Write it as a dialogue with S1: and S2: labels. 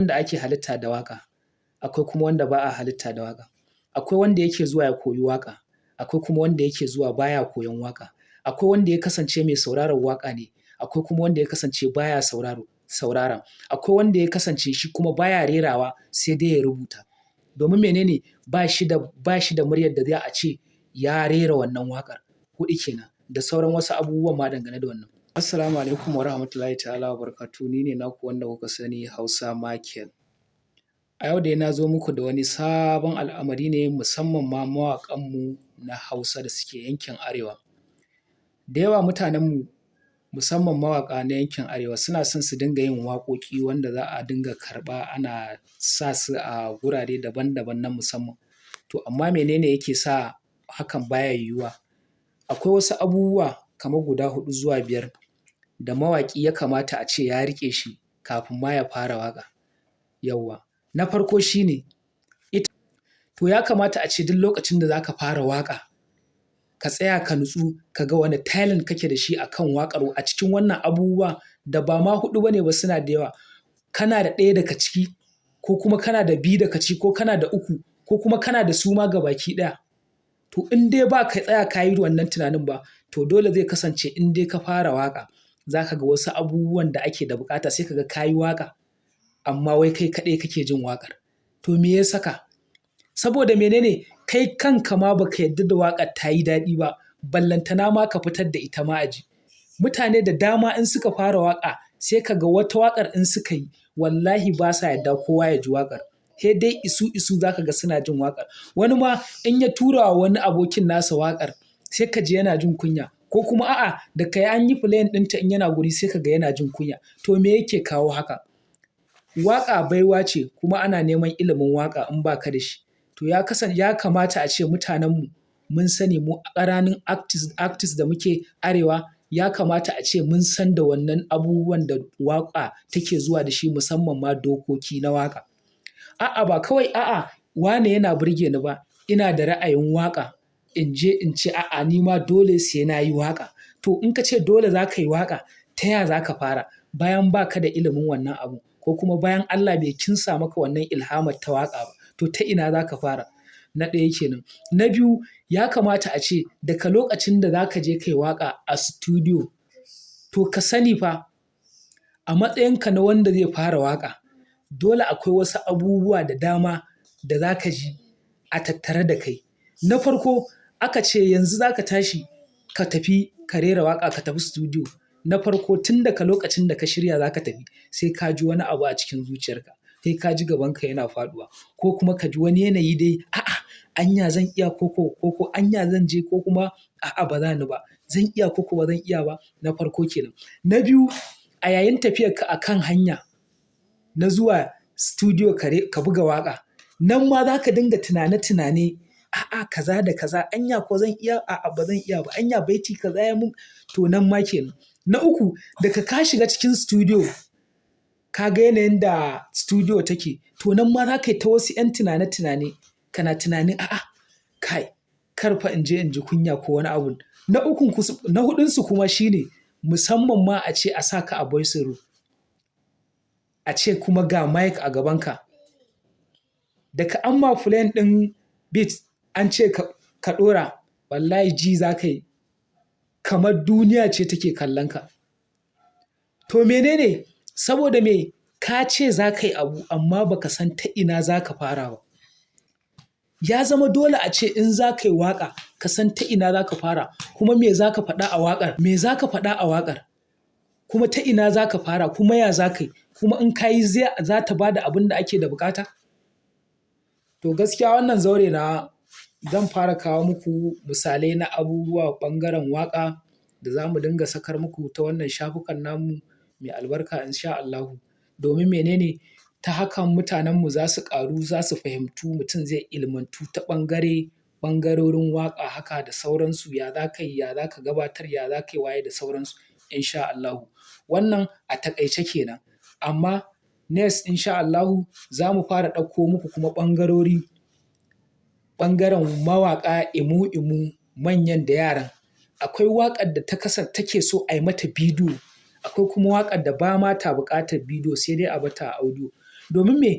S1: wanda ake halitta da waƙa, akwai kuma wanda ba a halitta da waƙa. Akwai wanda yake zuwa ya koyi waƙa, akwai kuma wanda yake zuwa baya koyon waƙa. Akwai wanda ya kasance mai sauraron waƙa ne, akwai kuma wanda ya kasance baya saurara. Akwai wanda ya kasance shi kuma baya rerawa sai dai ya rubuta. Domin menene? Ba shi da muryar da za a ce ya rera wannan waƙar. Huɗu kenan da sauran wasu abubuwan ma dangane da wannan. Assalamu alaikum wa rahmatullahi ta'ala wa barakatuhu. Ni ne naku wanda kuka sani Hausa Michael. A yau dai na zo muku da wani sabon al'amari ne musamman ma mawaƙanmu na Hausa da suke yankin Arewa. Da yawa mutanenmu musamman mawaƙa na yankin Arewa suna son su dinga yin waƙoƙi wanda za a dinga karɓa ana sa su a gurare daban-daban na musamman. To amma menene yake sa hakan baya yiwuwa? Akwai wasu abubuwa kamar guda 4 zuwa 5 da mawaƙi ya kamata a ce ya riƙe shi kafin ma ya fara waƙa. Yawwa. Na farko shi ne, to ya kamata a ce duk lokacin da za ka fara waƙa, ka tsaya ka nutsu ka ga wane talent kake da shi a kan waƙar a cikin wannan abubuwa da ba ma 4 ba ne ba suna da yawa. Kana da 1 daga ciki ko kuma kana da 2 daga ciki ko kana da 3 ko kuma kana da su ma gabaki ɗaya. To in dai ba ka tsaya ka yi wannan tunanin ba, to dole zai kasance in dai ka fara waƙa, za ka ga wasu abubuwan da ake da buƙata sai ka ga ka yi waƙa, amma wai kai kaɗai kake jin waƙar. To me ya saka? Saboda menene? Kai kanka ma ba ka yarda da waƙar ta yi daɗi ba, ballantana ma ka fitar da ita ma a ji. Mutane da dama in suka fara waƙa, sai ka ga wata waƙar in suka yi, wallahi ba sa yarda kowa ya ji waƙar. Sai dai isu za ka ga suna jin waƙar. Wani ma in ya tura wa wani abokin nasa waƙar, sai ka ji yana jin kunya. Ko kuma a'a, da ka yi an yi playing ɗinta in yana guri sai ka ga yana jin kunya. To me yake kawo haka? Waƙa baiwa ce kuma ana neman ilimin waƙa in ba ka da shi. To ya kamata a ce mutanenmu mun sani mu ƙananun artist da muke Arewa, ya kamata a ce mun san da wannan abubuwan da waƙa take zuwa da shi musamman ma dokoki na waƙa. A'a ba kawai a'a wane yana burge ni ba, ina da ra'ayin waƙa in je in ce a'a ni ma dole sai na yi waƙa. To in ka ce dole za ka yi waƙa, ta ya za ka fara bayan ba ka da ilimin wannan abu ko kuma bayan Allah bai kinsa maka wannan ilhamar ta waƙa ba, to ta ina za ka fara? Na ɗaya kenan. Na biyu, ya kamata a ce daga lokacin da za ka je ka yi waƙa a studio, to ka sani fa a matsayinka na wanda zai fara waƙa, dole akwai wasu abubuwa da dama da za ka ji a tattare da kai. Na farko, aka ce yanzu za ka tashi ka tafi ka rera waƙa ka tafi studio. Na farko tun daga lokacin da ka shirya za ka tafi, sai ka ji wani abu a cikin zuciyarka, sai ka ji gabanka yana faɗuwa ko kuma ka ji wani yanayi dai a'a anya zan iya ko anya zan je ko kuma a'a ba za ni ba. Zan iya ko ba zan iya ba. Na farko kenan. Na biyu, a yayin tafiyarka a kan hanya na zuwa studio ka buga waƙa, nan ma za ka dinga tunane-tunane, a'a kaza da kaza anya ko zan iya, a'a ba zan iya ba, anya baiti kaza ya mun, to nan ma kenan. Na uku, daga ka shiga cikin studio, ka ga yanayin da studio take, to nan ma za ka yi ta wasu 'yan tunane-tunane, kana tunanin a'a kai kar fa in je in ji kunya ko wani abu. Na huɗunsu kuma shine musamman ma a ce a sa ka a voice room, a ce kuma ga mic a gabanka. Daga an ma playing ɗin beat an ce ka ɗora, wallahi ji za ka yi kamar duniya ce take kallon ka. To menene? Saboda me? Ka ce za ka yi abu amma ba ka san ta ina za ka fara ba. Ya zama dole a ce in za ka yi waƙa, ka san ta ina za ka fara kuma me za ka faɗa a waƙar. Me za ka faɗa a waƙar? Kuma ta ina za ka fara kuma ya za ka yi? Kuma in ka yi za ta ba da abin da ake da buƙata? To gaskiya wannan zaure nawa zan fara kawo muku misalai na abubuwa ɓangaren waƙa da za mu dinga sakar muku ta wannan shafukan namu mai albarka in sha Allahu. Domin menene? Ta hakan mutanenmu za su ƙaru, za su fahimtu, mutum zai ilmantu ta ɓangarorin waƙa haka da sauransu. Ya za ka yi, ya za ka gabatar, ya za ka yi waye da sauransu in sha Allahu. Wannan a taƙaice kenan. Amma next in sha Allahu za mu fara ɗauko muku kuma ɓangaren mawaƙa imu-imu manyan da yaran. Akwai waƙar da take so a yi mata bidiyo, akwai kuma waƙar da ba ma ta buƙatar bidiyo sai dai a bata a audio. Domin me?